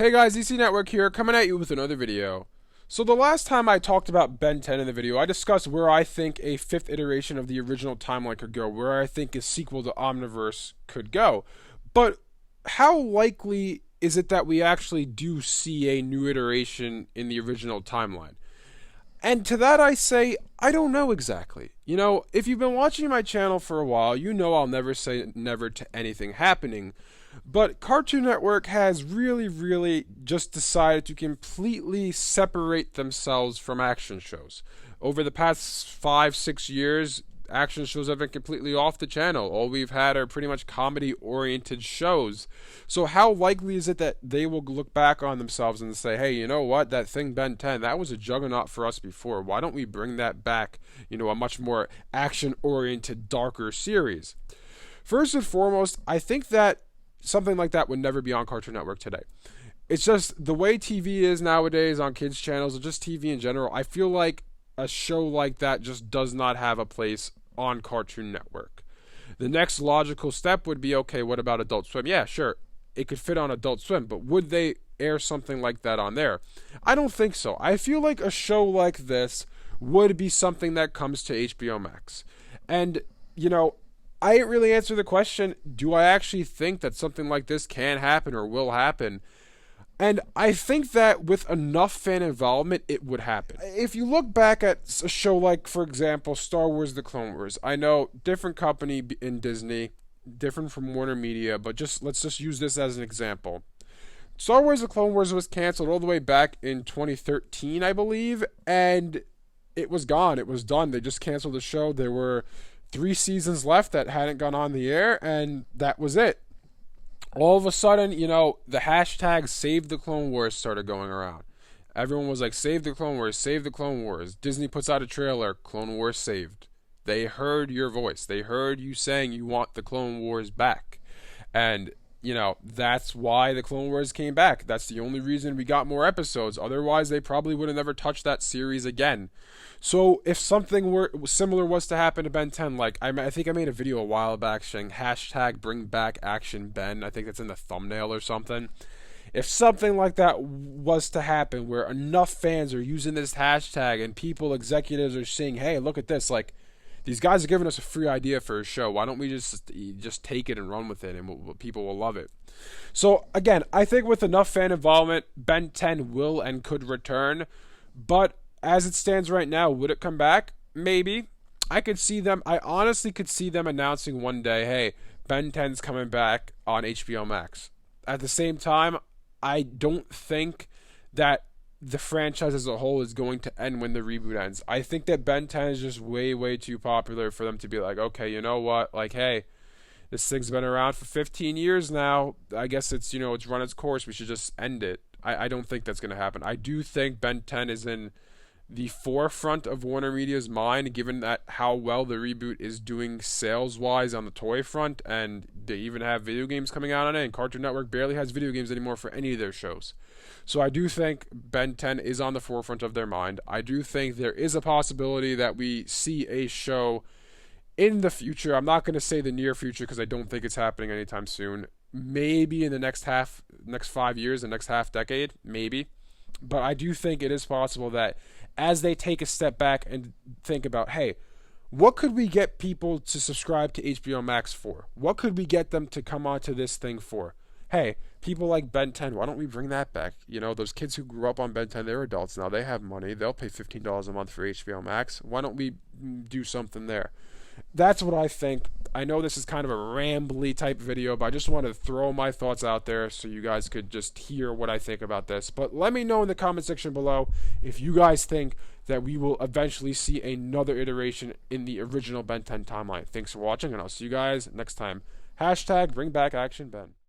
Hey guys, EC Network here, coming at you with another video. So the last time I talked about Ben 10 in the video, I discussed where I think a fifth iteration of the original timeline could go, where I think a sequel to Omniverse could go. But how likely is it that we actually do see a new iteration in the original timeline? And to that I say, I don't know exactly. You know, if you've been watching my channel for a while, you know I'll never say never to anything happening. But Cartoon Network has really just decided to completely separate themselves from action shows. Over the past 5, 6 years, action shows have been completely off the channel. All we've had are pretty much comedy-oriented shows. So how likely is it that they will look back on themselves and say, hey, you know what, that thing Ben 10, that was a juggernaut for us before. Why don't we bring that back, a much more action-oriented, darker series? First and foremost, I think that something like that would never be on Cartoon Network today. It's just the way TV is nowadays on kids' channels, or just TV in general. I feel like a show like that just does not have a place on Cartoon Network. The next logical step would be, okay, what about Adult Swim? Yeah, sure, it could fit on Adult Swim, but would they air something like that on there? I don't think so. I feel like a show like this would be something that comes to HBO Max. And, I didn't really answer the question, do I actually think that something like this can happen or will happen? And I think that with enough fan involvement, it would happen. If you look back at a show like, for example, Star Wars The Clone Wars, I know, different company in Disney, different from Warner Media, but let's just use this as an example. Star Wars The Clone Wars was canceled all the way back in 2013, I believe, and it was gone. It was done. They just canceled the show. There were 3 seasons left that hadn't gone on the air, and that was it. All of a sudden, the hashtag Save the Clone Wars started going around. Everyone was like, Save the Clone Wars, Save the Clone Wars. Disney puts out a trailer, Clone Wars saved. They heard your voice. They heard you saying you want the Clone Wars back. And, that's why the Clone Wars came back. That's the only reason we got more episodes. Otherwise, they probably would have never touched that series again. So if something similar was to happen to Ben 10, like I think I made a video a while back saying hashtag bring back action Ben. I think that's in the thumbnail or something. If something like that was to happen where enough fans are using this hashtag and executives are saying, hey, look at this, like, these guys are giving us a free idea for a show. Why don't we just take it and run with it, and people will love it? So again, I think with enough fan involvement, Ben 10 will and could return. But as it stands right now, would it come back? Maybe. I honestly could see them announcing one day, hey, Ben 10's coming back on HBO Max. At the same time, I don't think that the franchise as a whole is going to end when the reboot ends. I think that Ben 10 is just way too popular for them to be like, okay, you know what? Like, hey, this thing's been around for 15 years now. I guess it's run its course. We should just end it. I don't think that's going to happen. I do think Ben 10 is in the forefront of Warner Media's mind, given that how well the reboot is doing sales-wise on the toy front, and they even have video games coming out on it, and Cartoon Network barely has video games anymore for any of their shows. So I do think Ben 10 is on the forefront of their mind. I do think there is a possibility that we see a show in the future. I'm not going to say the near future because I don't think it's happening anytime soon. Maybe in the next 5 years, the next half decade, maybe. But I do think it is possible that as they take a step back and think about, hey, what could we get people to subscribe to HBO Max for? What could we get them to come onto this thing for? Hey, people like Ben 10, why don't we bring that back? Those kids who grew up on Ben 10, they're adults now. They have money. They'll pay $15 a month for HBO Max. Why don't we do something there? That's what I think. I know this is kind of a rambly type video, but I just wanted to throw my thoughts out there so you guys could just hear what I think about this. But let me know in the comment section below if you guys think that we will eventually see another iteration in the original Ben 10 timeline. Thanks for watching, and I'll see you guys next time. Hashtag bring back action Ben.